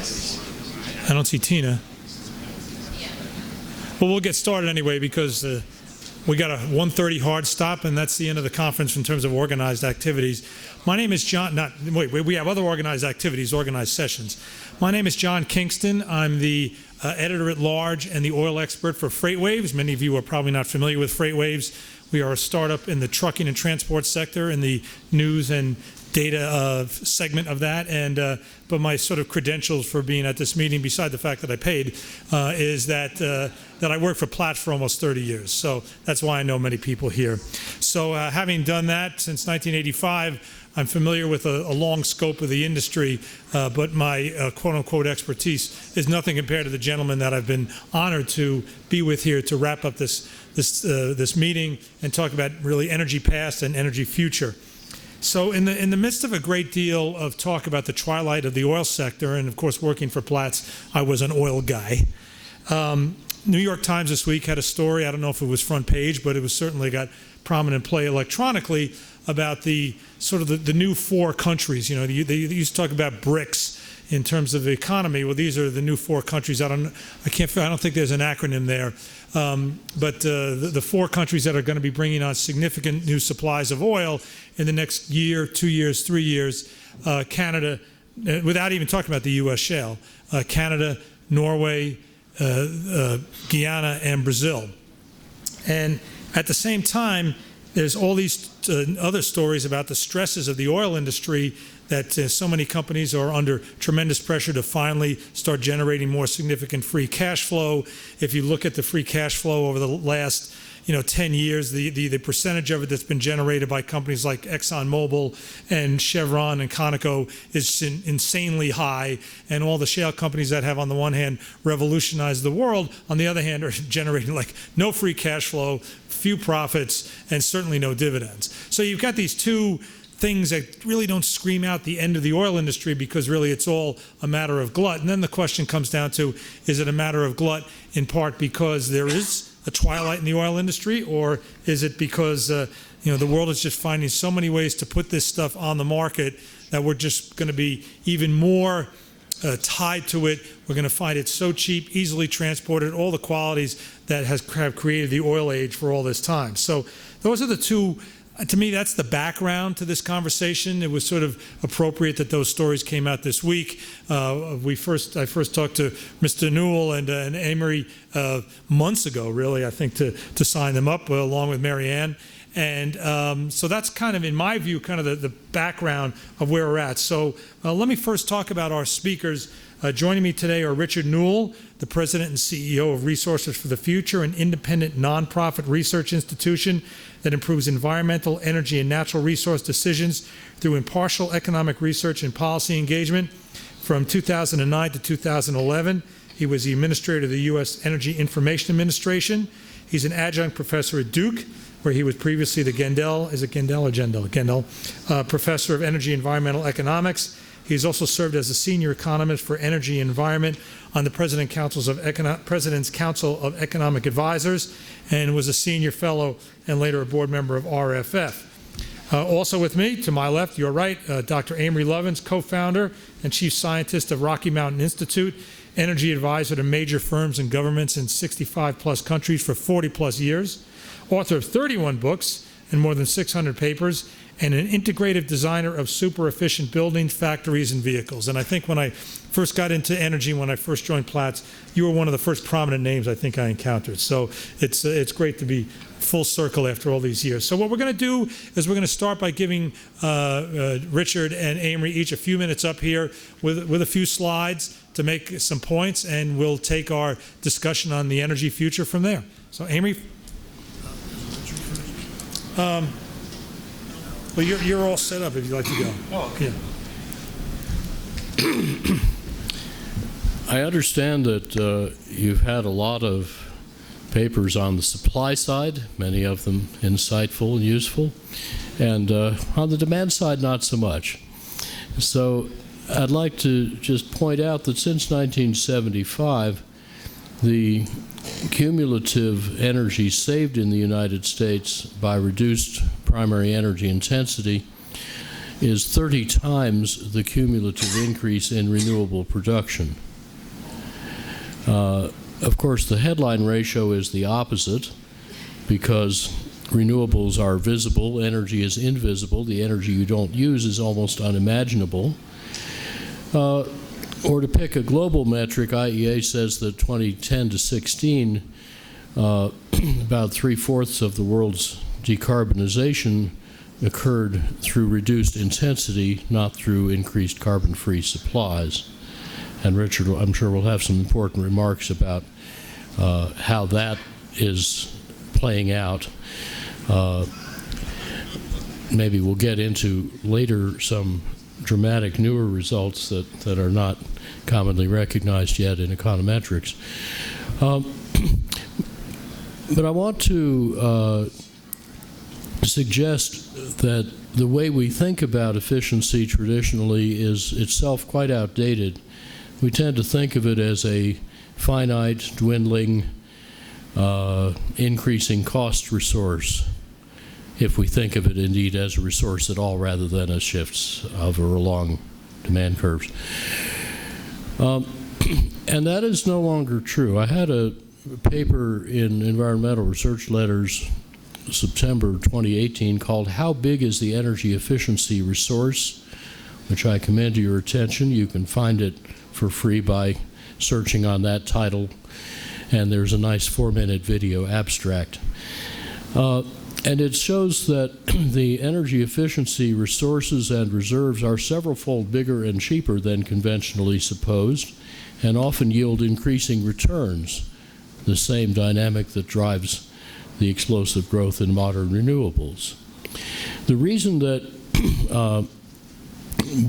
I don't see Tina. Well, we'll get started anyway because we got a 1:30 hard stop, and that's the end of the conference in terms of organized activities. My name is John. We have other organized activities, organized sessions. My name is John Kingston. I'm the editor-at-large and the oil expert for FreightWaves. Many of you are probably not familiar with FreightWaves. We are a startup in the trucking and transport sector in the news and data segment of that, and but my sort of credentials for being at this meeting, beside the fact that I paid, is that I worked for Platts for almost 30 years. So that's why I know many people here. So having done that since 1985, I'm familiar with a long scope of the industry, but my quote-unquote expertise is nothing compared to the gentleman that I've been honored to be with here to wrap up this meeting and talk about really energy past and energy future. So in the midst of a great deal of talk about the twilight of the oil sector, and of course working for Platts, I was an oil guy. New York Times this week had a story, I don't know if it was front page, but it was certainly got prominent play electronically, about the sort of the new four countries. You know, they used to talk about BRICS in terms of the economy. Well, these are the new four countries. I don't think there's an acronym there. But the four countries that are going to be bringing on significant new supplies of oil in the next year, 2 years, 3 years, Canada, without even talking about the U.S. shale, Canada, Norway, Guyana, and Brazil. And at the same time, there's all these other stories about the stresses of the oil industry, that so many companies are under tremendous pressure to finally start generating more significant free cash flow. If you look at the free cash flow over the last 10 years, the percentage of it that's been generated by companies like ExxonMobil and Chevron and Conoco is insanely high, and all the shale companies that have, on the one hand, revolutionized the world, on the other hand, are generating like no free cash flow, few profits, and certainly no dividends. So you've got these two things that really don't scream out the end of the oil industry, because really it's all a matter of glut. And then the question comes down to, is it a matter of glut in part because there is a twilight in the oil industry, or is it because the world is just finding so many ways to put this stuff on the market that we're just going to be even more tied to it? We're going to find it so cheap, easily transported, all the qualities that have created the oil age for all this time. So those are the two. To me, that's the background to this conversation. It was sort of appropriate that those stories came out this week. I first talked to Mr. Newell and Amory months ago, really, I think, to sign them up along with Mary Ann. And so that's kind of, in my view, kind of the background of where we're at. So let me first talk about our speakers. Joining me today are Richard Newell, the President and CEO of Resources for the Future, an independent nonprofit research institution that improves environmental, energy, and natural resource decisions through impartial economic research and policy engagement. From 2009 to 2011, he was the administrator of the U.S. Energy Information Administration. He's an adjunct professor at Duke, where he was previously the Gendel Professor of Energy Environmental Economics. He's also served as a senior economist for energy and environment on the President's Council of Economic Advisors, and was a senior fellow and later a board member of RFF. Also with me, to my left, your right, Dr. Amory Lovins, co-founder and chief scientist of Rocky Mountain Institute, energy advisor to major firms and governments in 65-plus countries for 40-plus years, author of 31 books and more than 600 papers, and an integrative designer of super efficient buildings, factories, and vehicles. And I think when I first got into energy, when I first joined Platts, you were one of the first prominent names I think I encountered. So it's great to be full circle after all these years. So what we're going to do is we're going to start by giving Richard and Amory each a few minutes up here with a few slides to make some points, and we'll take our discussion on the energy future from there. So Amory. Well, you're all set up if you'd like to go. Oh, okay. Yeah. I understand that you've had a lot of papers on the supply side, many of them insightful and useful, and on the demand side, not so much. So I'd like to just point out that since 1975, the cumulative energy saved in the United States by reduced primary energy intensity is 30 times the cumulative increase in renewable production. Of course, the headline ratio is the opposite, because renewables are visible, energy is invisible, the energy you don't use is almost unimaginable. Or to pick a global metric, IEA says that 2010 to 16, about 3/4 of the world's decarbonization occurred through reduced intensity, not through increased carbon-free supplies. And Richard, I'm sure, will have some important remarks about how that is playing out. Maybe we'll get into later some dramatic newer results that are not commonly recognized yet in econometrics. But I want to suggest that the way we think about efficiency traditionally is itself quite outdated. We tend to think of it as a finite, dwindling, increasing cost resource, if we think of it indeed as a resource at all rather than as shifts over along demand curves. And that is no longer true. I had a paper in Environmental Research Letters, September 2018, called "How Big is the Energy Efficiency Resource?" which I commend to your attention. You can find it for free by searching on that title, and there's a nice 4-minute video abstract. And it shows that the energy efficiency resources and reserves are several-fold bigger and cheaper than conventionally supposed, and often yield increasing returns, the same dynamic that drives the explosive growth in modern renewables. The reason that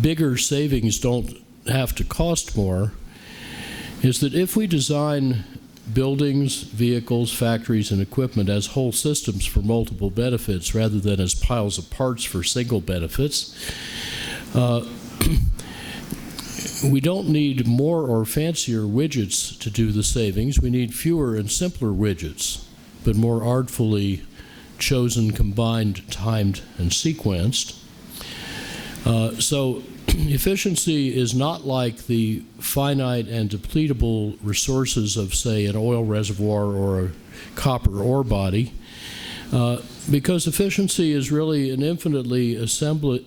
bigger savings don't have to cost more is that if we design buildings, vehicles, factories, and equipment as whole systems for multiple benefits rather than as piles of parts for single benefits, we don't need more or fancier widgets to do the savings. We need fewer and simpler widgets, but more artfully chosen, combined, timed, and sequenced. So efficiency is not like the finite and depletable resources of, say, an oil reservoir or a copper ore body, because efficiency is really an infinitely expandable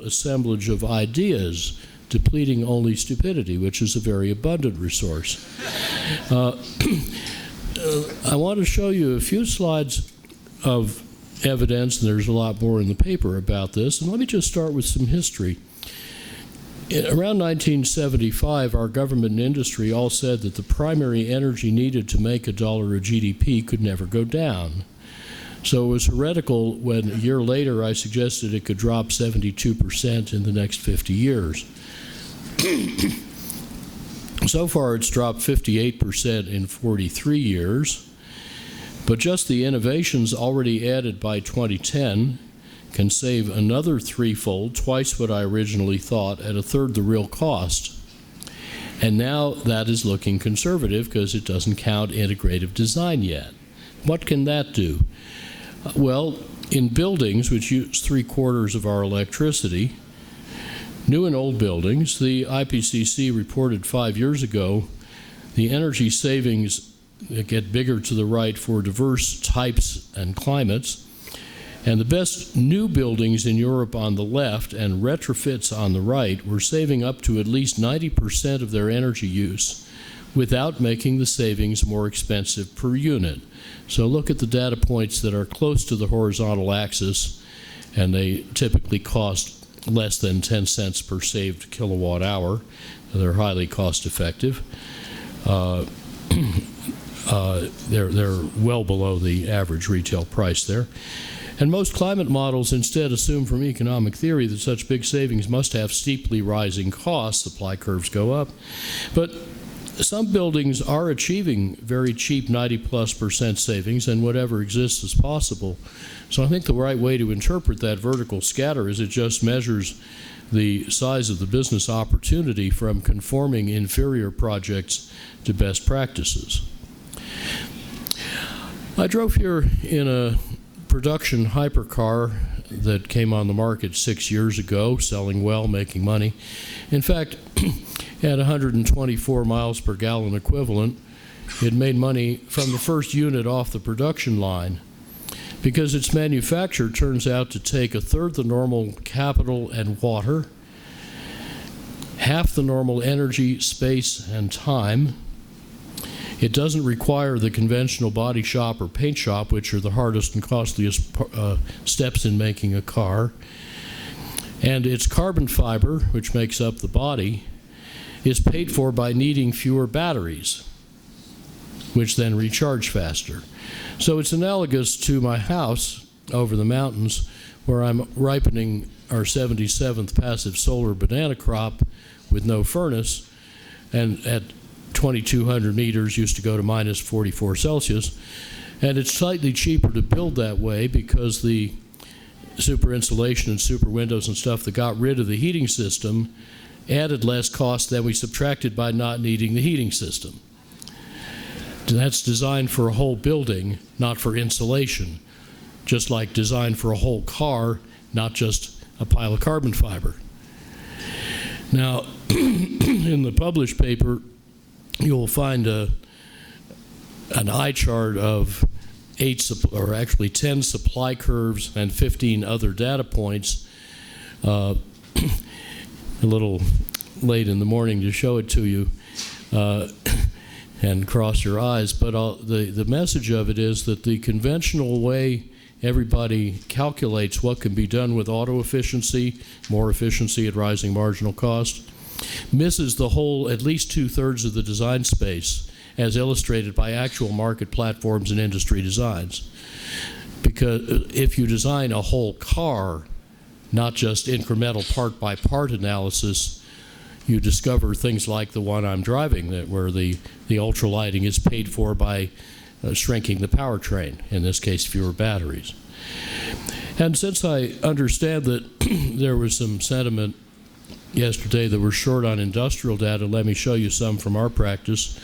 assemblage of ideas, depleting only stupidity, which is a very abundant resource. I want to show you a few slides of evidence, and there's a lot more in the paper about this. And let me just start with some history. Around 1975, our government and industry all said that the primary energy needed to make $1 of GDP could never go down. So it was heretical when a year later I suggested it could drop 72% in the next 50 years. So far it's dropped 58% in 43 years. But just the innovations already added by 2010 can save another threefold, twice what I originally thought, at a third the real cost. And now that is looking conservative because it doesn't count integrative design yet. What can that do? Well, in buildings, which use 3/4 of our electricity, new and old buildings, the IPCC reported 5 years ago the energy savings get bigger to the right for diverse types and climates. And the best new buildings in Europe on the left and retrofits on the right were saving up to at least 90% of their energy use without making the savings more expensive per unit. So look at the data points that are close to the horizontal axis, and they typically cost less than 10 cents per saved kilowatt hour. They're highly cost effective. They're well below the average retail price there. And most climate models instead assume from economic theory that such big savings must have steeply rising costs. Supply curves go up. But some buildings are achieving very cheap 90+% savings, and whatever exists is possible. So I think the right way to interpret that vertical scatter is it just measures the size of the business opportunity from conforming inferior projects to best practices. I drove here in a production hypercar that came on the market 6 years ago, selling well, making money. In fact, at 124 miles per gallon equivalent, it made money from the first unit off the production line, because its manufacture turns out to take a third the normal capital and water, half the normal energy, space, and time. It doesn't require the conventional body shop or paint shop, which are the hardest and costliest steps in making a car. And its carbon fiber, which makes up the body, is paid for by needing fewer batteries, which then recharge faster. So it's analogous to my house over the mountains, where I'm ripening our 77th passive solar banana crop with no furnace, and at 2,200 meters used to go to minus 44 Celsius. And it's slightly cheaper to build that way because the super insulation and super windows and stuff that got rid of the heating system added less cost than we subtracted by not needing the heating system. That's designed for a whole building, not for insulation, just like designed for a whole car, not just a pile of carbon fiber. Now, in the published paper, you'll find an eye chart of 10 supply curves and 15 other data points. A little late in the morning to show it to you and cross your eyes, but the message of it is that the conventional way everybody calculates what can be done with auto efficiency, more efficiency at rising marginal cost, misses the whole, at least 2/3 of the design space, as illustrated by actual market platforms and industry designs. Because if you design a whole car, not just incremental part-by-part analysis, you discover things like the one I'm driving, where the ultralighting is paid for by shrinking the powertrain, in this case fewer batteries. And since I understand that there was some sentiment yesterday that we're short on industrial data, let me show you some from our practice.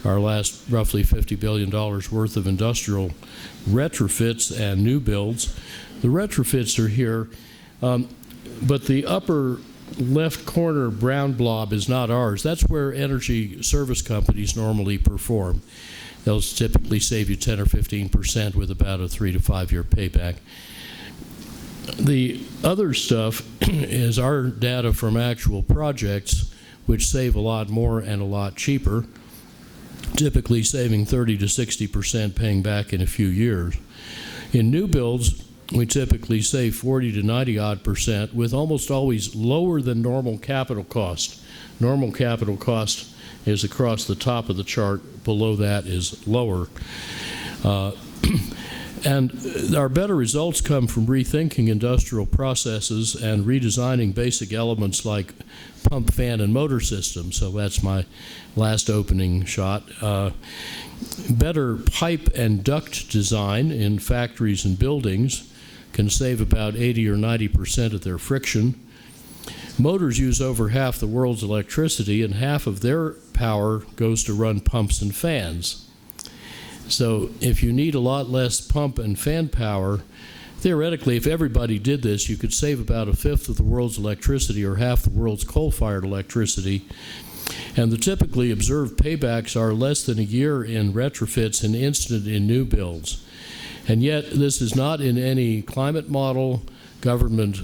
Our last roughly $50 billion worth of industrial retrofits and new builds. The retrofits are here, but the upper left corner brown blob is not ours. That's where energy service companies normally perform. Those typically save you 10 or 15% with about a 3 to 5 year payback. The other stuff is our data from actual projects, which save a lot more and a lot cheaper, typically saving 30 to 60%, paying back in a few years. In new builds, we typically save 40 to 90 odd percent, with almost always lower than normal capital cost. Normal capital cost is across the top of the chart. Below that is lower. And our better results come from rethinking industrial processes and redesigning basic elements like pump, fan, and motor systems. So that's my last opening shot. Better pipe and duct design in factories and buildings can save about 80 or 90% of their friction. Motors use over half the world's electricity, and half of their power goes to run pumps and fans. So if you need a lot less pump and fan power, theoretically, if everybody did this, you could save about 1/5 of the world's electricity or half the world's coal-fired electricity. And the typically observed paybacks are less than a year in retrofits and instant in new builds. And yet, this is not in any climate model, government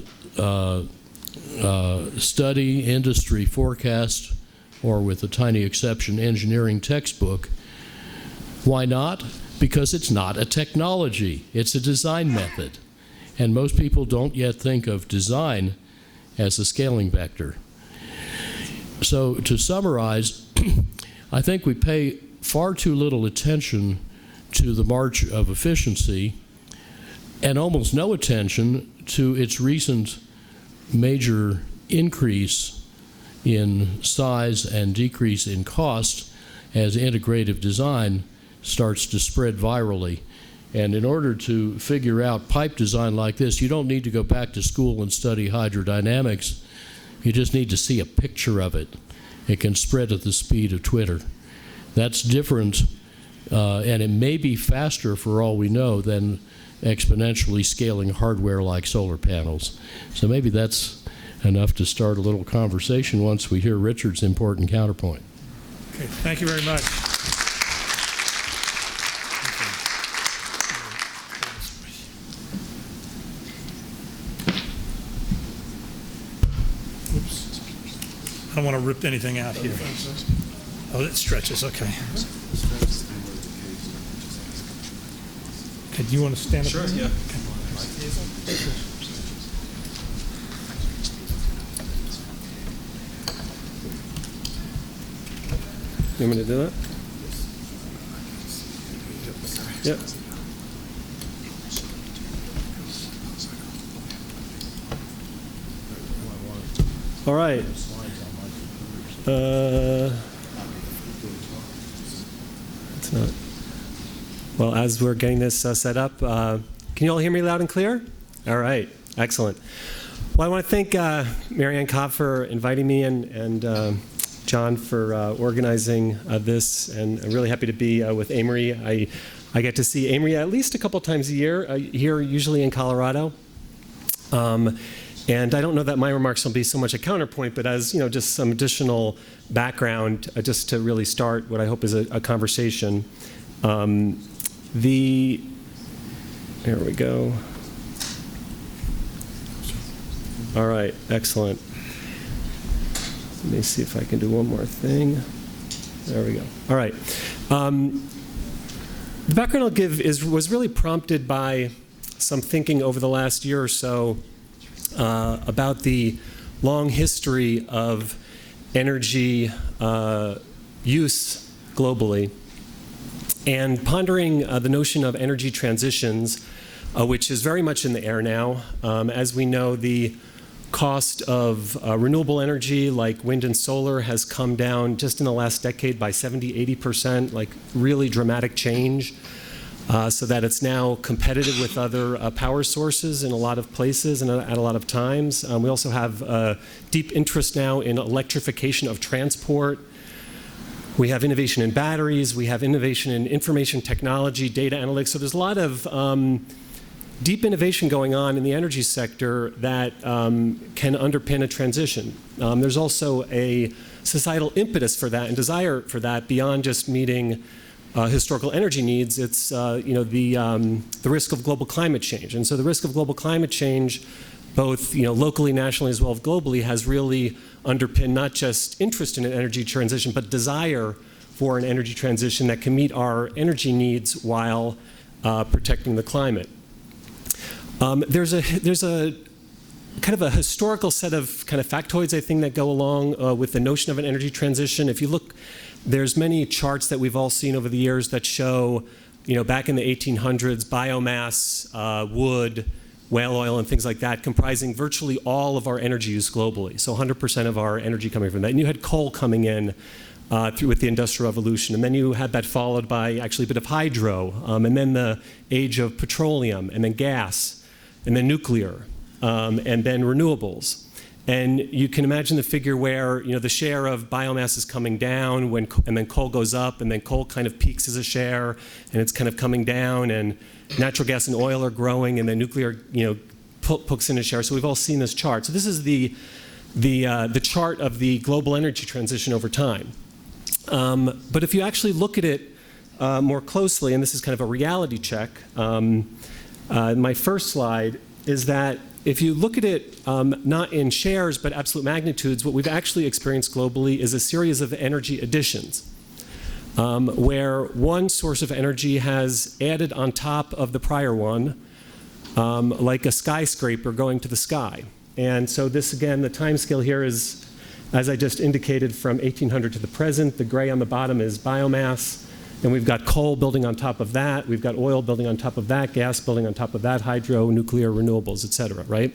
study, industry forecast, or with a tiny exception, engineering textbook. Why not? Because it's not a technology, it's a design method. And most people don't yet think of design as a scaling vector. So to summarize, I think we pay far too little attention to the march of efficiency and almost no attention to its recent major increase in size and decrease in cost as integrative design starts to spread virally. And in order to figure out pipe design like this, you don't need to go back to school and study hydrodynamics. You just need to see a picture of it. It can spread at the speed of Twitter. That's different, and it may be faster, for all we know, than exponentially scaling hardware like solar panels. So maybe that's enough to start a little conversation once we hear Richard's important counterpoint. Okay, thank you very much. Oops. I don't want to rip anything out here. Oh, it stretches, okay. Okay, do you want to stand up? Sure, yeah. You want me to do that? Yep. All right. It's not. Well, as we're getting this set up, can you all hear me loud and clear? All right. Excellent. Well, I want to thank Mary Ann Cobb for inviting me and John for organizing this, and I'm really happy to be with Amory. I get to see Amory at least a couple times a year, here usually in Colorado. And I don't know that my remarks will be so much a counterpoint, but as just some additional background, just to really start what I hope is a conversation. Here we go. All right, excellent. Let me see if I can do one more thing. There we go. All right. The background I'll give was really prompted by some thinking over the last year or so about the long history of energy use globally, and pondering the notion of energy transitions, which is very much in the air now. As we know, the cost of renewable energy like wind and solar has come down just in the last decade by 70–80%, like really dramatic change, so that it's now competitive with other power sources in a lot of places and at a lot of times. We also have deep interest now in electrification of transport. We have innovation in batteries. We have innovation in information technology, data analytics. So there's a lot of deep innovation going on in the energy sector that can underpin a transition. There's also a societal impetus for that and desire for that beyond just meeting historical energy needs. It's the risk of global climate change. And so the risk of global climate change, both locally, nationally, as well as globally, has really underpinned not just interest in an energy transition, but desire for an energy transition that can meet our energy needs while protecting the climate. There's a kind of a historical set of kind of factoids, I think, that go along with the notion of an energy transition. If you look, there's many charts that we've all seen over the years that show, back in the 1800s, biomass, wood, whale oil, and things like that, comprising virtually all of our energy use globally. So 100% of our energy coming from that. And you had coal coming in with the Industrial Revolution. And then you had that followed by actually a bit of hydro, and then the age of petroleum, and then gas, and then nuclear, and then renewables. And you can imagine the figure where the share of biomass is coming down and then coal goes up, and then coal kind of peaks as a share, and it's kind of coming down, and natural gas and oil are growing, and then nuclear pooks in a share. So we've all seen this chart. So this is the chart of the global energy transition over time. But if you actually look at it more closely, and this is kind of a reality check, my first slide is that if you look at it not in shares but absolute magnitudes, what we've actually experienced globally is a series of energy additions, where one source of energy has added on top of the prior one, like a skyscraper going to the sky. And so this, again, the time scale here is, as I just indicated, from 1800 to the present. The gray on the bottom is biomass. And we've got coal building on top of that. We've got oil building on top of that, gas building on top of that, hydro, nuclear, renewables, et cetera, right?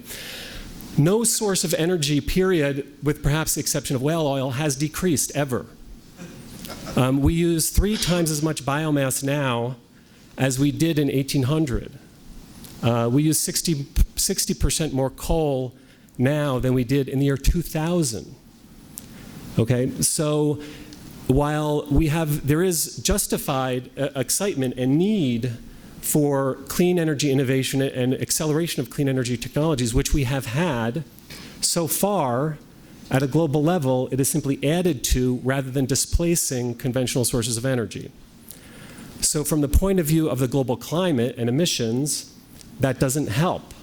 No source of energy, period, with perhaps the exception of whale oil, has decreased ever. We use 3 times as much biomass now as we did in 1800. We use 60% more coal now than we did in the year 2000. Okay, so while there is justified excitement and need for clean energy innovation and acceleration of clean energy technologies, which we have had so far at a global level. It is simply added to rather than displacing conventional sources of energy. So from the point of view of the global climate and emissions, that doesn't help,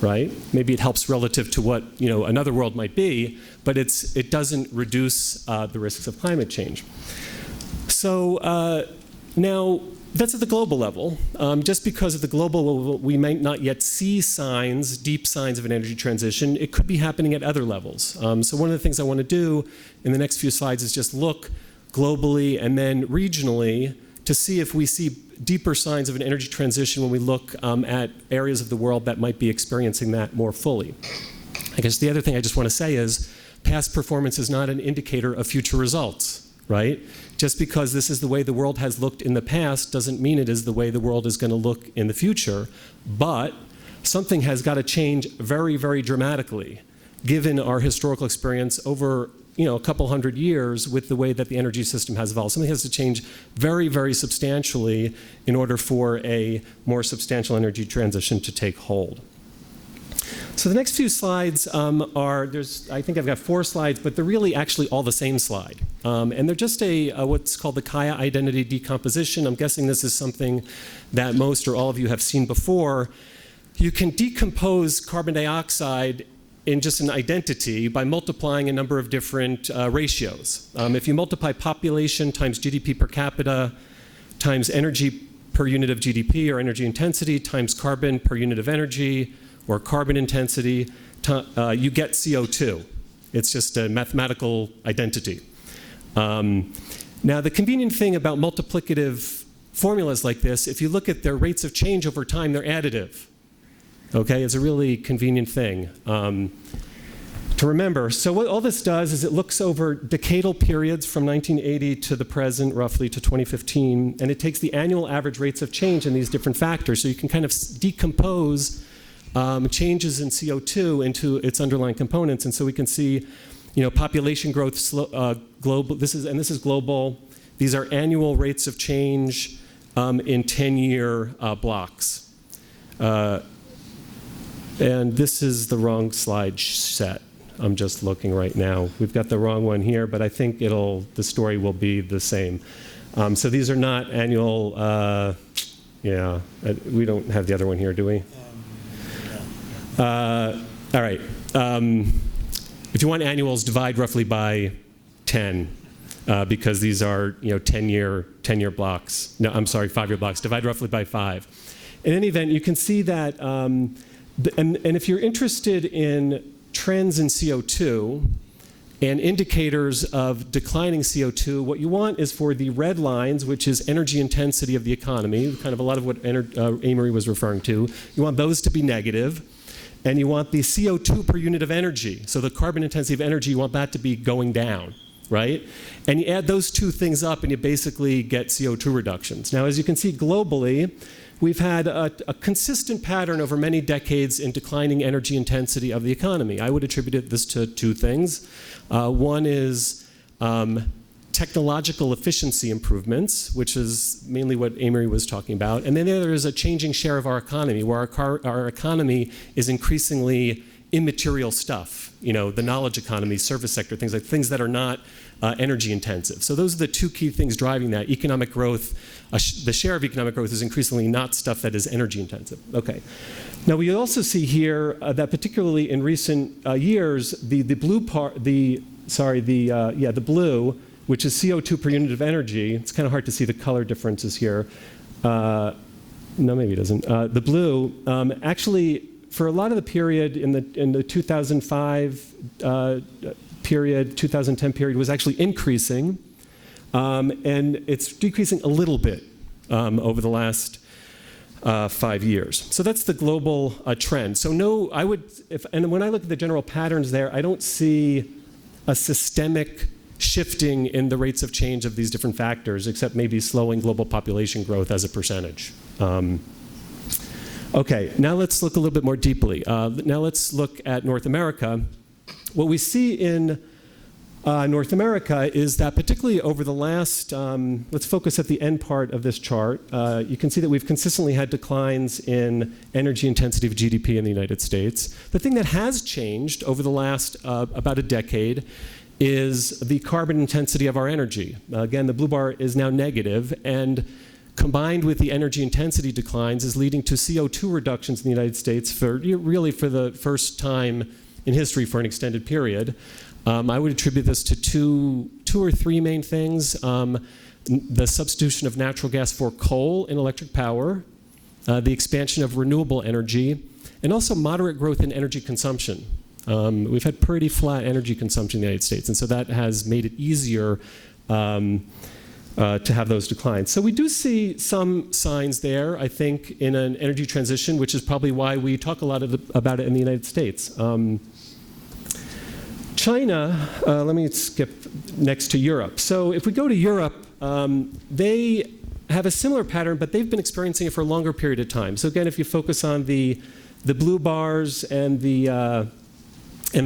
right? Maybe it helps relative to what another world might be, but it doesn't reduce the risks of climate change. So now, that's at the global level. Just because at the global level we might not yet see signs, deep signs of an energy transition, it could be happening at other levels. So one of the things I want to do in the next few slides is just look globally and then regionally to see if we see deeper signs of an energy transition when we look at areas of the world that might be experiencing that more fully. I guess the other thing I just want to say is past performance is not an indicator of future results, right? Just because this is the way the world has looked in the past doesn't mean it is the way the world is going to look in the future. But something has got to change very, very dramatically, given our historical experience over a couple hundred years with the way that the energy system has evolved. Something has to change very, very substantially in order for a more substantial energy transition to take hold. So the next few slides I think I've got 4 slides, but they're really actually all the same slide. And they're just what's called the Kaya identity decomposition. I'm guessing this is something that most or all of you have seen before. You can decompose carbon dioxide in just an identity by multiplying a number of different ratios. If you multiply population times GDP per capita times energy per unit of GDP or energy intensity times carbon per unit of energy or carbon intensity, you get CO2. It's just a mathematical identity. Now, the convenient thing about multiplicative formulas like this, if you look at their rates of change over time, they're additive. Okay, it's a really convenient thing to remember. So what all this does is it looks over decadal periods from 1980 to the present, roughly to 2015, and it takes the annual average rates of change in these different factors. So you can kind of decompose changes in CO2 into its underlying components, and so we can see, population growth global. This is global. These are annual rates of change in 10-year blocks. And this is the wrong slide set. I'm just looking right now. We've got the wrong one here, but I think the story will be the same. So these are not annual. We don't have the other one here, do we? All right. If you want annuals, divide roughly by 10, because these are 10-year blocks. No, I'm sorry, 5-year blocks. Divide roughly by 5. In any event, you can see that, and if you're interested in trends in CO2 and indicators of declining CO2, what you want is for the red lines, which is energy intensity of the economy, kind of a lot of what Amory was referring to. You want those to be negative. And you want the CO2 per unit of energy, so the carbon intensity of energy, you want that to be going down, right? And you add those two things up and you basically get CO2 reductions. Now, as you can see globally, we've had a consistent pattern over many decades in declining energy intensity of the economy. I would attribute this to 2 things. One is technological efficiency improvements, which is mainly what Amory was talking about. And then the other is a changing share of our economy, where our economy is increasingly immaterial stuff, the knowledge economy, service sector, things that are not energy intensive. So those are the 2 key things driving that. Economic growth, the share of economic growth is increasingly not stuff that is energy intensive. Okay. Now we also see here that particularly in recent years, the blue, which is CO2 per unit of energy. It's kind of hard to see the color differences here. No, maybe it doesn't. The blue, actually, for a lot of the period in the 2005 period, 2010 period, was actually increasing, and it's decreasing a little bit over the last 5 years. So that's the global trend. So and when I look at the general patterns there, I don't see a systemic shifting in the rates of change of these different factors, except maybe slowing global population growth as a percentage. Okay, now let's look a little bit more deeply. Now let's look at North America. What we see in North America is that particularly over the last, let's focus at the end part of this chart, you can see that we've consistently had declines in energy intensity of GDP in the United States. The thing that has changed over the last about a decade is the carbon intensity of our energy. Again, the blue bar is now negative, and combined with the energy intensity declines is leading to CO2 reductions in the United States for really for the first time in history for an extended period. I would attribute this to two or three main things. The substitution of natural gas for coal in electric power, the expansion of renewable energy, and also moderate growth in energy consumption. We've had pretty flat energy consumption in the United States, and so that has made it easier to have those declines. So we do see some signs there, I think, in an energy transition, which is probably why we talk a lot about it in the United States. China, let me skip next to Europe. So if we go to Europe, they have a similar pattern, but they've been experiencing it for a longer period of time. So again, if you focus on the blue bars and the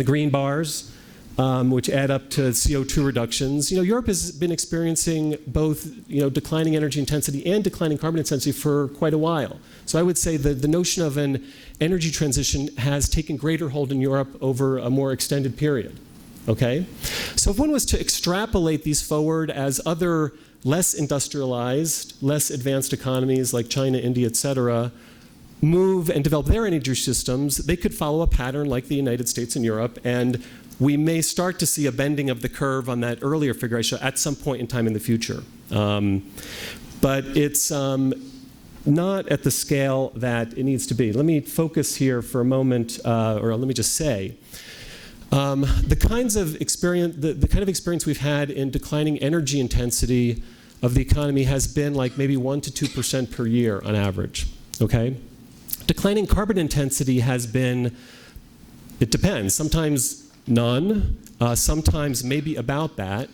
green bars, which add up to CO2 reductions, Europe has been experiencing both, declining energy intensity and declining carbon intensity for quite a while. So I would say that the notion of an energy transition has taken greater hold in Europe over a more extended period. Okay? So if one was to extrapolate these forward as other less industrialized, less advanced economies like China, India, et cetera, move and develop their energy systems, they could follow a pattern like the United States and Europe, and we may start to see a bending of the curve on that earlier figure I showed at some point in time in the future. But it's not at the scale that it needs to be. Let me focus here for a moment, or let me just say, the kind of experience we've had in declining energy intensity of the economy has been like maybe 1% to 2% per year on average, okay? Declining carbon intensity has been, it depends, sometimes none, sometimes maybe about that.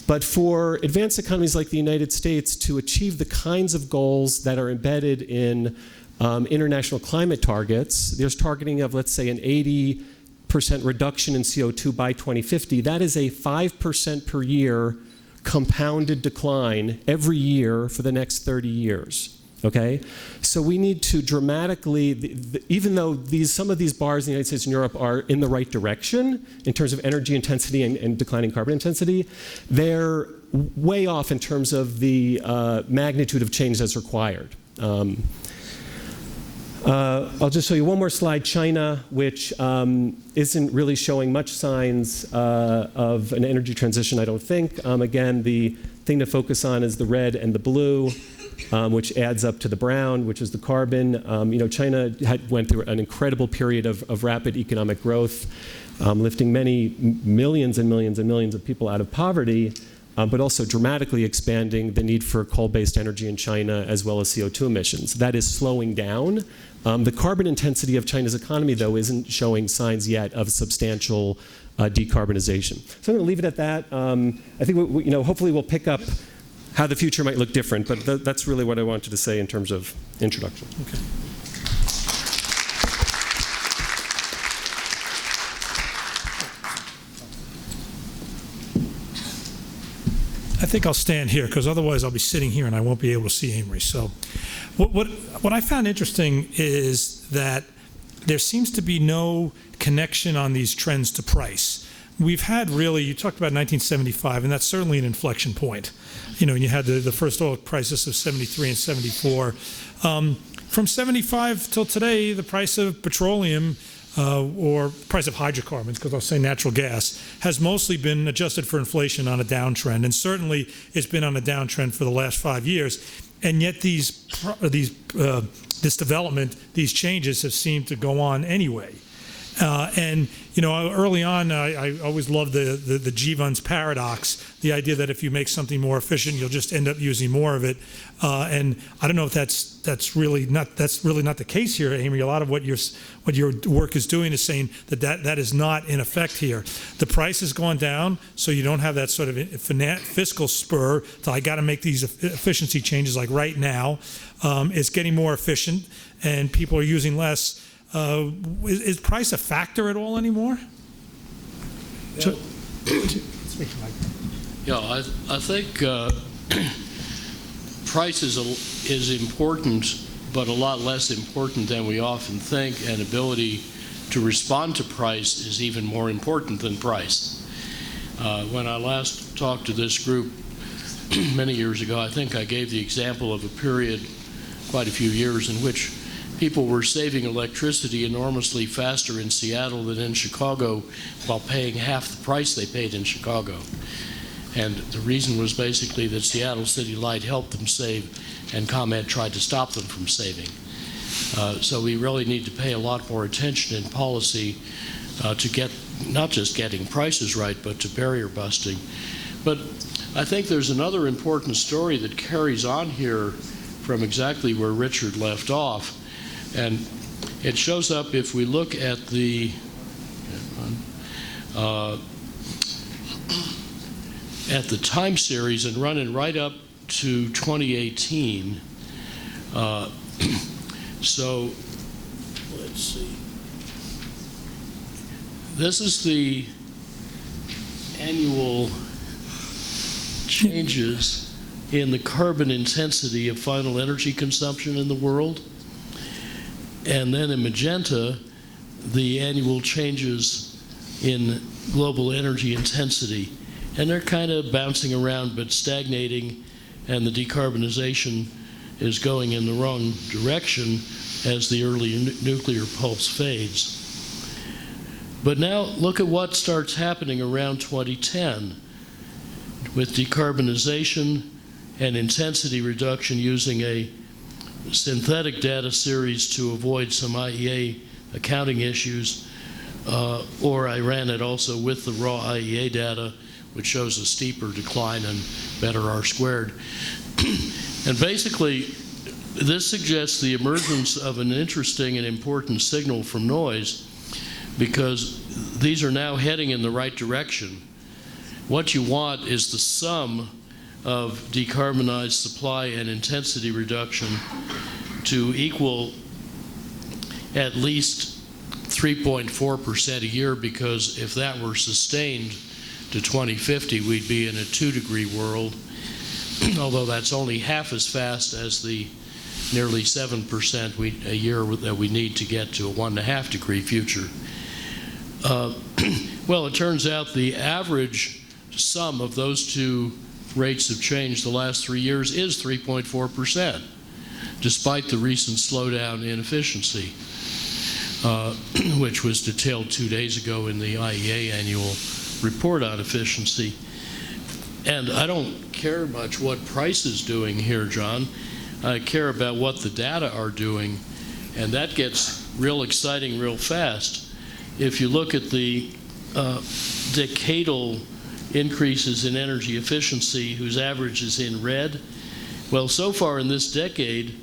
But for advanced economies like the United States to achieve the kinds of goals that are embedded in international climate targets, there's targeting of, let's say, an 80% reduction in CO2 by 2050. That is a 5% per year compounded decline every year for the next 30 years. Okay, so we need to dramatically, even though some of these bars in the United States and Europe are in the right direction in terms of energy intensity and declining carbon intensity, they're way off in terms of the magnitude of change that's required. I'll just show you one more slide, China, which isn't really showing much signs of an energy transition, I don't think. Again, the thing to focus on is the red and the blue. Which adds up to the brown, which is the carbon. China went through an incredible period of rapid economic growth, lifting many millions and millions and millions of people out of poverty, but also dramatically expanding the need for coal-based energy in China as well as CO2 emissions. That is slowing down. The carbon intensity of China's economy, though, isn't showing signs yet of substantial decarbonization. So I'm going to leave it at that. I think hopefully we'll pick up how the future might look different, but that's really what I wanted to say in terms of introduction. Okay. I think I'll stand here because otherwise I'll be sitting here and I won't be able to see Amory. So what I found interesting is that there seems to be no connection on these trends to price. We've had really, you talked about 1975, and that's certainly an inflection point. You had the first oil crisis of 73 and 74. From 75 till today, the price of petroleum or price of hydrocarbons, because I'll say natural gas, has mostly been adjusted for inflation on a downtrend, and certainly it's been on a downtrend for the last 5 years. And yet this development, these changes have seemed to go on anyway. Early on, I always loved the Jevons paradox, the idea that if you make something more efficient, you'll just end up using more of it. And I don't know if that's really not the case here, Amy. A lot of what your work is doing is saying that is not in effect here. The price has gone down, so you don't have that sort of fiscal spur. So I got to make these efficiency changes like right now. It's getting more efficient, and people are using less. Is price a factor at all anymore? It's Yeah, I think price is important, but a lot less important than we often think, and ability to respond to price is even more important than price. When I last talked to this group many years ago, I think I gave the example of a period, quite a few years, in which people were saving electricity enormously faster in Seattle than in Chicago while paying half the price they paid in Chicago. And the reason was basically that Seattle City Light helped them save and ComEd tried to stop them from saving. So we really need to pay a lot more attention in policy to get not just getting prices right, but to barrier busting. But I think there's another important story that carries on here from exactly where Richard left off. And it shows up if we look at the time series and run it right up to 2018. So let's see. This is the annual changes in the carbon intensity of final energy consumption in the world. And then in magenta, the annual changes in global energy intensity. And they're kind of bouncing around but stagnating, and the decarbonization is going in the wrong direction as the early nuclear pulse fades. But now look at what starts happening around 2010 with decarbonization and intensity reduction using a synthetic data series to avoid some IEA accounting issues, or I ran it also with the raw IEA data, which shows a steeper decline and better R squared. And basically, this suggests the emergence of an interesting and important signal from noise, because these are now heading in the right direction. What you want is the sum of decarbonized supply and intensity reduction to equal at least 3.4% a year, because if that were sustained to 2050, we'd be in a 2-degree world, although that's only half as fast as the nearly 7% a year that we need to get to a 1.5-degree future. Well, it turns out the average sum of those two rates of change the last 3 years is 3.4%, despite the recent slowdown in efficiency, which was detailed 2 days ago in the IEA annual report on efficiency. And I don't care much what price is doing here, John. I care about what the data are doing, and that gets real exciting real fast. If you look at the decadal increases in energy efficiency, whose average is in red, well, so far in this decade,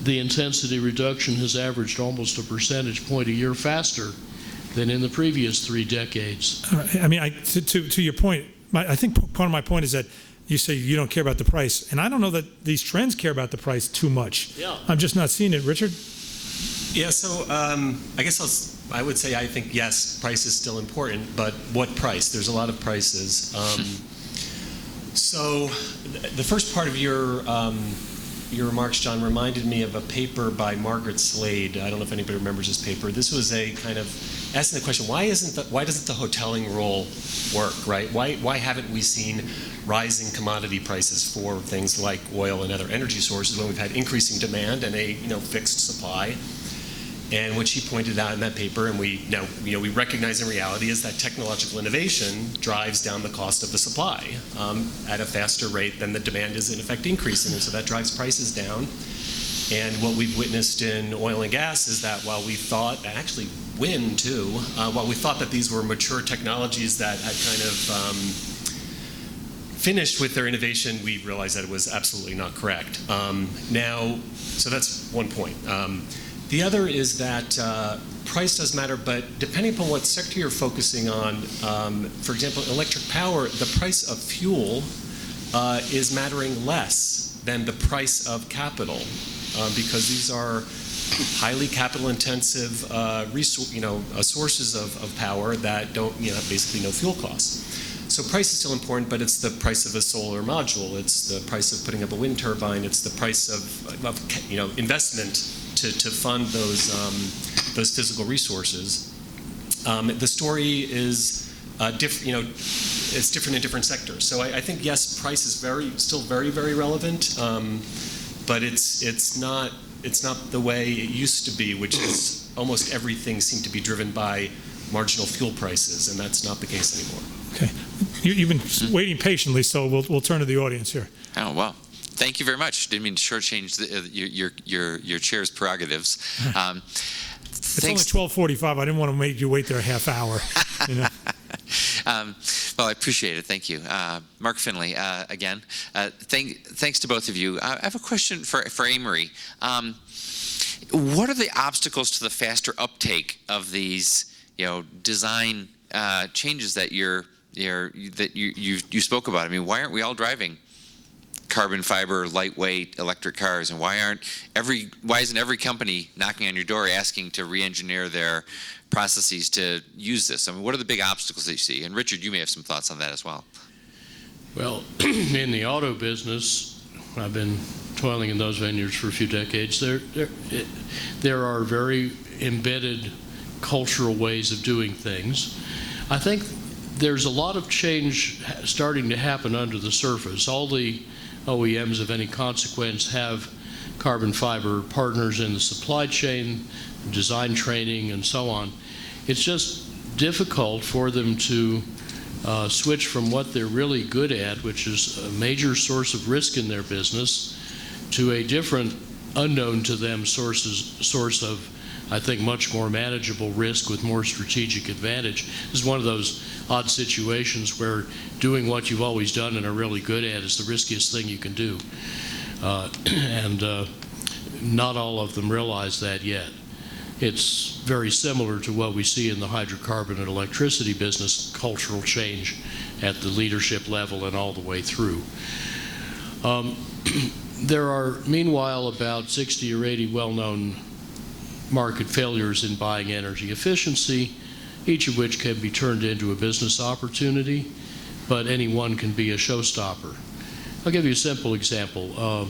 the intensity reduction has averaged almost a percentage point a year faster than in the previous 3 decades. I mean, to your point, I think part of my point is that you say you don't care about the price, and I don't know that these trends care about the price too much. Yeah. I'm just not seeing it. Richard? Yeah, so I guess I would say I think, yes, price is still important, but what price? There's a lot of prices. So the first part of your remarks, John, reminded me of a paper by Margaret Slade. I don't know if anybody remembers this paper. This was a kind of asking the question, why doesn't the hoteling rule work, right? Why haven't we seen rising commodity prices for things like oil and other energy sources when we've had increasing demand and a fixed supply? And what she pointed out in that paper, and we recognize in reality, is that technological innovation drives down the cost of the supply at a faster rate than the demand is in effect increasing, and so that drives prices down. And what we've witnessed in oil and gas is that while we thought, and actually wind too, while we thought that these were mature technologies that had kind of finished with their innovation, we realized that it was absolutely not correct. So that's one point. The other is that price does matter, but depending upon what sector you're focusing on, for example, electric power, the price of fuel is mattering less than the price of capital, because these are highly capital-intensive sources of power that don't have basically no fuel costs. So price is still important, but it's the price of a solar module. It's the price of putting up a wind turbine. It's the price of investment to fund those physical resources. The story is different. It's different in different sectors. So I think yes, price is still very, very relevant, but it's not the way it used to be, which is almost everything seemed to be driven by marginal fuel prices, and that's not the case anymore. Okay. You've been waiting patiently, so we'll turn to the audience here. Oh, well, thank you very much. Didn't mean to shortchange your chair's prerogatives. It's only 12:45. I didn't want to make you wait there a half hour. You know. Well, I appreciate it. Thank you. Mark Finley, again. Thanks to both of you. I have a question for Amory. What are the obstacles to the faster uptake of these, design changes that you spoke about? I mean, why aren't we all driving carbon fiber, lightweight electric cars, and why isn't every company knocking on your door asking to re-engineer their processes to use this? I mean, what are the big obstacles that you see? And Richard, you may have some thoughts on that as well. Well, in the auto business, I've been toiling in those vineyards for a few decades. There are very embedded cultural ways of doing things. I think there's a lot of change starting to happen under the surface. All the OEMs of any consequence have carbon fiber partners in the supply chain, design training, and so on. It's just difficult for them to switch from what they're really good at, which is a major source of risk in their business, to a different, unknown to them source of, I think, much more manageable risk with more strategic advantage. This is one of those odd situations where doing what you've always done and are really good at is the riskiest thing you can do. Not all of them realize that yet. It's very similar to what we see in the hydrocarbon and electricity business, cultural change at the leadership level and all the way through. There are, meanwhile, about 60 or 80 well-known market failures in buying energy efficiency, each of which can be turned into a business opportunity, but any one can be a showstopper. I'll give you a simple example.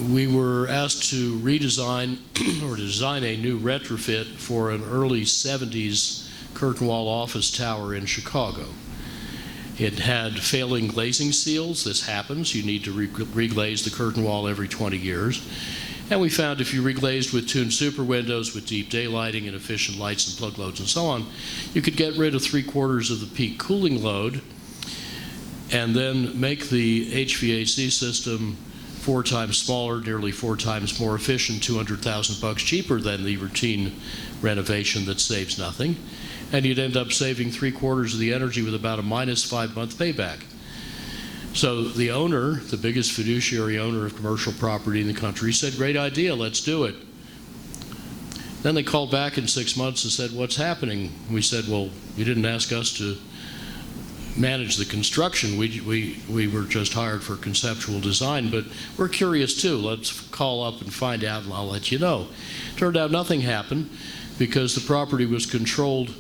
We were asked to redesign or design a new retrofit for an early 70s curtain wall office tower in Chicago. It had failing glazing seals. This happens. You need to reglaze the curtain wall every 20 years. And we found if you reglazed with tuned super windows with deep daylighting and efficient lights and plug loads and so on, you could get rid of 3/4 of the peak cooling load and then make the HVAC system 4 times smaller, nearly 4 times more efficient, $200,000 cheaper than the routine renovation that saves nothing. And you'd end up saving 3/4 of the energy with about a -5-month payback. So the owner, the biggest fiduciary owner of commercial property in the country, said, "Great idea, let's do it." Then they called back in 6 months and said, "What's happening?" We said, "Well, you didn't ask us to manage the construction. We were just hired for conceptual design, but we're curious too. Let's call up and find out, and I'll let you know." Turned out nothing happened because the property was controlled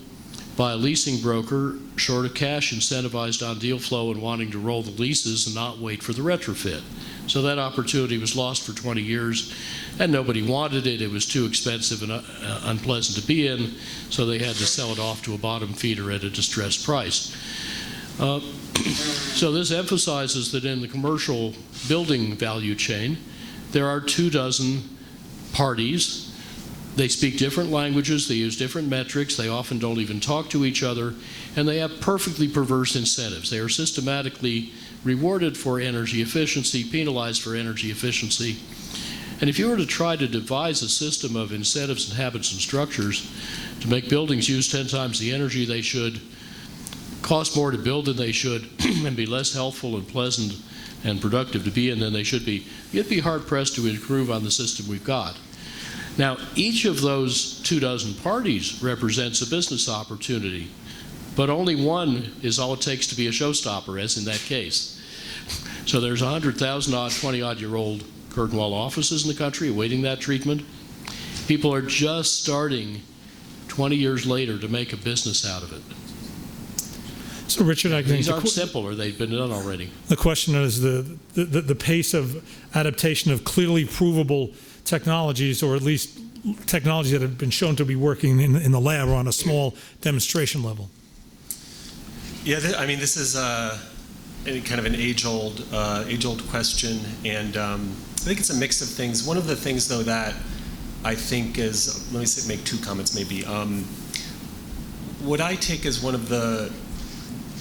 by a leasing broker, short of cash, incentivized on deal flow and wanting to roll the leases and not wait for the retrofit. So that opportunity was lost for 20 years, and nobody wanted it. It was too expensive and unpleasant to be in, so they had to sell it off to a bottom feeder at a distressed price. So this emphasizes that in the commercial building value chain, there are 24 parties. They speak different languages, they use different metrics, they often don't even talk to each other, and they have perfectly perverse incentives. They are systematically rewarded for energy efficiency, penalized for energy efficiency. And if you were to try to devise a system of incentives and habits and structures to make buildings use 10 times the energy they should, cost more to build than they should, and be less healthful and pleasant and productive to be in than they should be, you'd be hard-pressed to improve on the system we've got. Now, each of those 24 parties represents a business opportunity, but only one is all it takes to be a showstopper, as in that case. So there's 100,000-odd, 20-odd-year-old curtain wall offices in the country awaiting that treatment. People are just starting 20 years later to make a business out of it. So Richard, I think These aren't simple, or they've been done already. the question is the pace of adaptation of clearly provable technologies, or at least technologies that have been shown to be working in the lab or on a small demonstration level. Yeah, I mean, this is kind of an age-old question, and I think it's a mix of things. One of the things, though, that I think is, let me make two comments maybe. What I take as one of the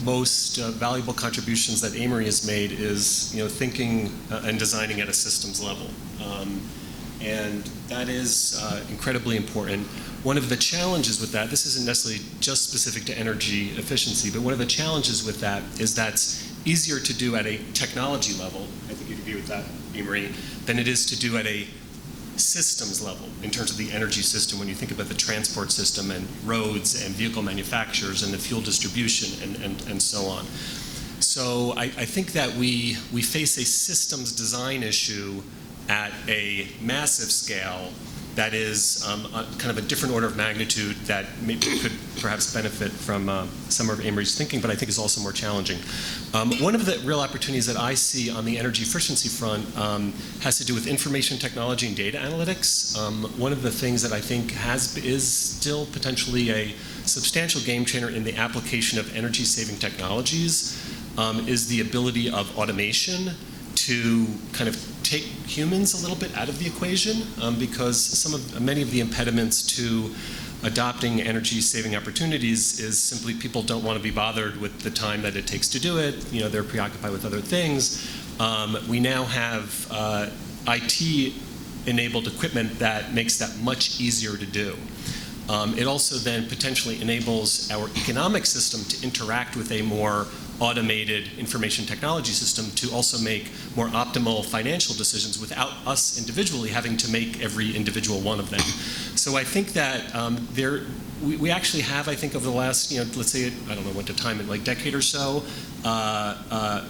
most valuable contributions that Amory has made is, thinking and designing at a systems level, and that is incredibly important. One of the challenges with that, this isn't necessarily just specific to energy efficiency, but one of the challenges with that is that's easier to do at a technology level, I think you'd agree with that, Amory, than it is to do at a systems level in terms of the energy system when you think about the transport system and roads and vehicle manufacturers and the fuel distribution and so on. So I think that we face a systems design issue at a massive scale that is kind of a different order of magnitude that maybe could perhaps benefit from some of Amory's thinking, but I think is also more challenging. One of the real opportunities that I see on the energy efficiency front has to do with information technology and data analytics. One of the things that I think is still potentially a substantial game changer in the application of energy-saving technologies is the ability of automation to kind of take humans a little bit out of the equation, because many of the impediments to adopting energy-saving opportunities is simply people don't want to be bothered with the time that it takes to do it. They're preoccupied with other things. We now have IT-enabled equipment that makes that much easier to do. It also then potentially enables our economic system to interact with a more automated information technology system to also make more optimal financial decisions without us individually having to make every individual one of them. So I think that we actually have, I think, over the last, let's say, I don't know what the time, in like decade or so,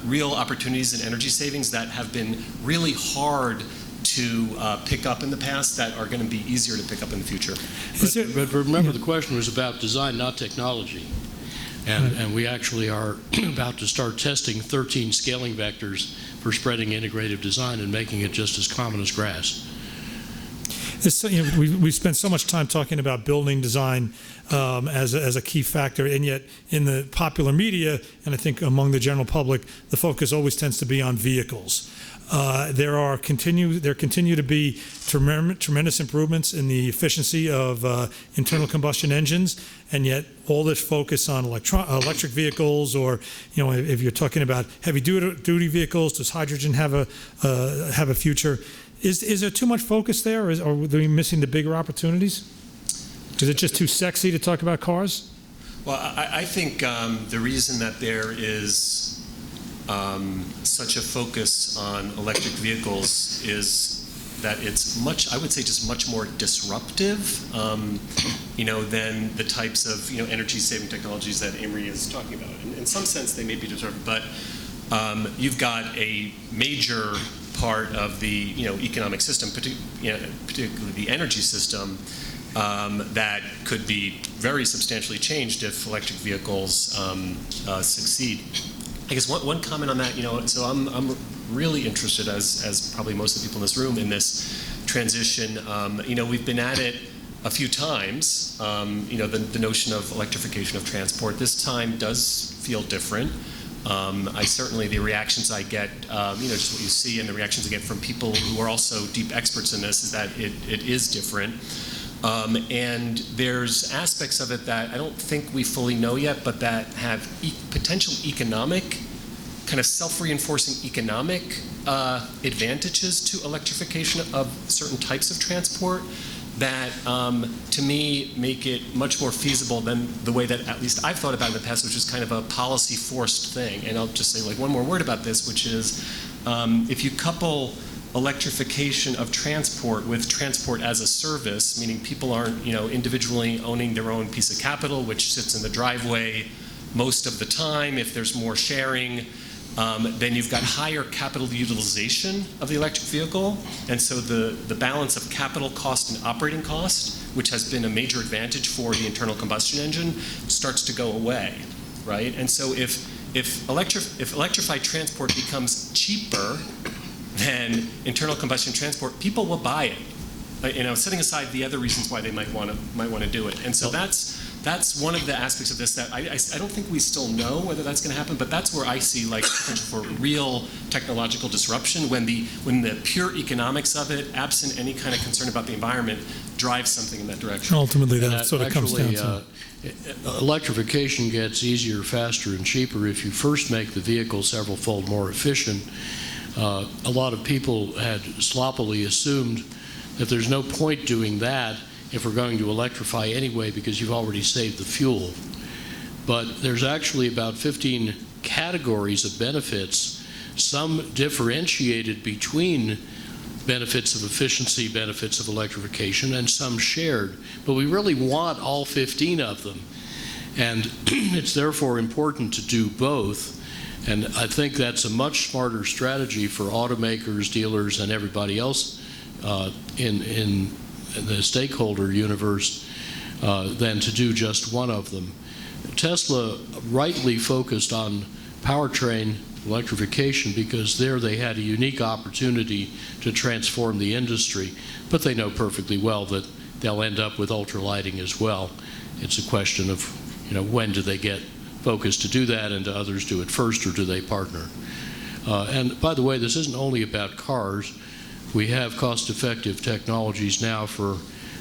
real opportunities in energy savings that have been really hard to pick up in the past that are going to be easier to pick up in the future. But remember, the question was about design, not technology. And we actually are about to start testing 13 scaling vectors for spreading integrative design and making it just as common as grass. We spent so much time talking about building design as a key factor, and yet in the popular media, and I think among the general public, the focus always tends to be on vehicles. There continue to be tremendous improvements in the efficiency of internal combustion engines, and yet all this focus on electric vehicles, or if you're talking about heavy duty vehicles, does hydrogen have a future? Is there too much focus there, or are we missing the bigger opportunities? Is it just too sexy to talk about cars? Well, I think the reason that there is such a focus on electric vehicles is that it's I would say just much more disruptive, than the types of, energy-saving technologies that Amory is talking about. In some sense, they may be disruptive, but you've got a major part of the, economic system, particularly the energy system, that could be very substantially changed if electric vehicles succeed. I guess one comment on that, so I'm really interested, as probably most of the people in this room, in this transition. We've been at it a few times, the notion of electrification of transport. This time does feel different. The reactions I get, just what you see and the reactions I get from people who are also deep experts in this is that it is different. And there's aspects of it that I don't think we fully know yet, but that have potential economic, kind of self-reinforcing economic advantages to electrification of certain types of transport that, to me, make it much more feasible than the way that at least I've thought about it in the past, which is kind of a policy-forced thing. And I'll just say one more word about this, which is if you couple electrification of transport with transport as a service, meaning people aren't, individually owning their own piece of capital, which sits in the driveway most of the time. If there's more sharing, then you've got higher capital utilization of the electric vehicle. And so the balance of capital cost and operating cost, which has been a major advantage for the internal combustion engine, starts to go away. right? And so if electrified transport becomes cheaper than internal combustion transport, people will buy it. Setting aside the other reasons why they might want to do it. And so that's one of the aspects of this that I don't think we still know whether that's going to happen, but that's where I see like potential for real technological disruption when the pure economics of it, absent any kind of concern about the environment, drives something in that direction. Ultimately, that's what it comes down to. Electrification gets easier, faster, and cheaper if you first make the vehicle several-fold more efficient. A lot of people had sloppily assumed that there's no point doing that if we're going to electrify anyway because you've already saved the fuel. But there's actually about 15 categories of benefits, some differentiated between benefits of efficiency, benefits of electrification, and some shared. But we really want all 15 of them. And it's therefore important to do both. And I think that's a much smarter strategy for automakers, dealers, and everybody else in the stakeholder universe than to do just one of them. Tesla rightly focused on powertrain electrification because there they had a unique opportunity to transform the industry, but they know perfectly well that they'll end up with ultralighting as well. It's a question of, when do they get focused to do that, and do others do it first, or do they partner? And by the way, this isn't only about cars. We have cost-effective technologies now for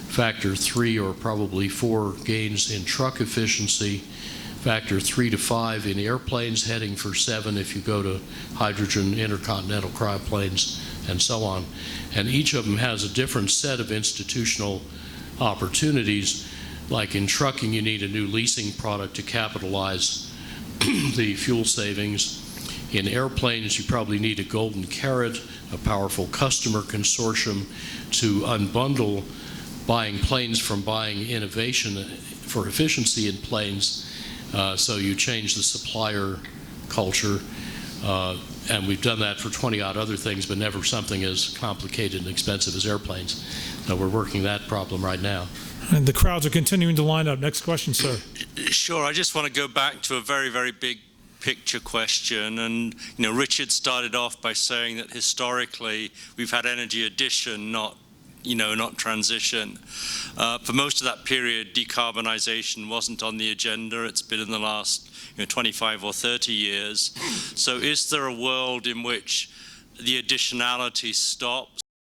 factor 3 or probably 4 gains in truck efficiency, factor 3 to 5 in airplanes, heading for 7 if you go to hydrogen intercontinental cryoplanes, and so on. And each of them has a different set of institutional opportunities. Like in trucking, you need a new leasing product to capitalize the fuel savings. In airplanes, you probably need a golden carrot, a powerful customer consortium to unbundle buying planes from buying innovation for efficiency in planes. So you change the supplier culture. And we've done that for 20-odd other things, but never something as complicated and expensive as airplanes. So we're working that problem right now. And the crowds are continuing to line up. Next question, sir. Sure. I just want to go back to a very, very big picture question. And, Richard started off by saying that historically we've had energy addition, not transition. For most of that period, decarbonization wasn't on the agenda. It's been in the last 25 or 30 years. So is there a world in which the additionality stops